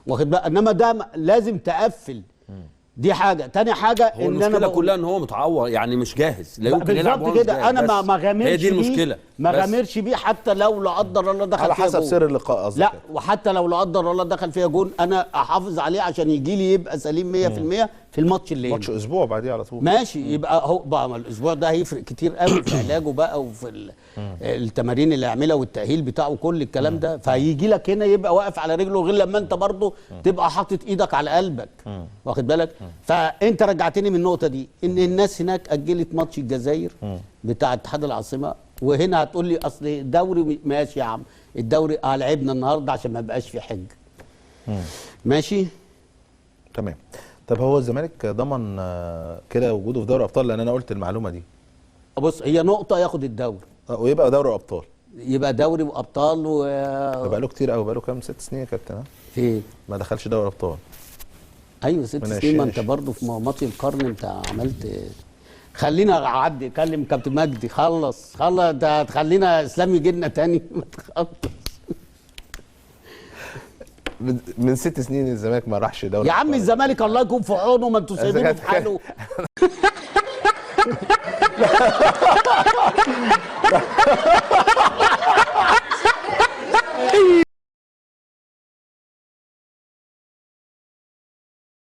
واخد بالك؟ انما ده لازم تقفل. دي حاجه، تاني حاجه هو المشكله كلها ان هو متعور، يعني مش جاهز، لا يمكن يلعب بالظبط كده. انا ما غامرش هي دي المشكله، ما غامرش بيه حتى لو لا قدر الله دخل على فيها حسب جون. سير اللقاء قصدك. لا، وحتى لو لا قدر الله دخل فيها جون انا احافظ عليه عشان يجي لي يبقى سليم 100% في الماتش اللي ماتش اسبوع بعديه على طول ماشي. يبقى هو بقى الاسبوع ده هيفرق كتير قوي في علاجه بقى، وفي التمارين اللي يعملها والتاهيل بتاعه وكل الكلام ده. فهيجي لك هنا يبقى واقف على رجله، غير لما انت برضه تبقى حاطط ايدك على قلبك، واخد بالك؟ فانت رجعتني من النقطه دي، ان الناس هناك اجلت ماتش الجزائر بتاع اتحاد العاصمه، وهنا هتقول لي اصل الدوري ماشي يا عم، الدوري لعبنا النهارده عشان ما بقاش في حج. ماشي تمام. طب هو الزمالك ضمن كده وجوده في دوري ابطال؟ لان انا قلت المعلومه دي. بص، هي نقطه ياخد الدوري ويبقى دوري ابطال، يبقى دوري وابطال بقى له كتير قوي، بقى له كام 6 سنين يا كابتن؟ فين؟ ما دخلش دوري ابطال. ايوه 6 سنين. ما انت برضه في ماتش القرن انت عملت. خلينا اعدي كلم كابتن مجدي. خلص انت هتخلينا اسلام يجي لنا تاني. ما تخلص. من 6 سنين الزمالك ما راحش دوري يا عم الزمالك الله يكون في عونه، ما انتوا سايبينه في حاله.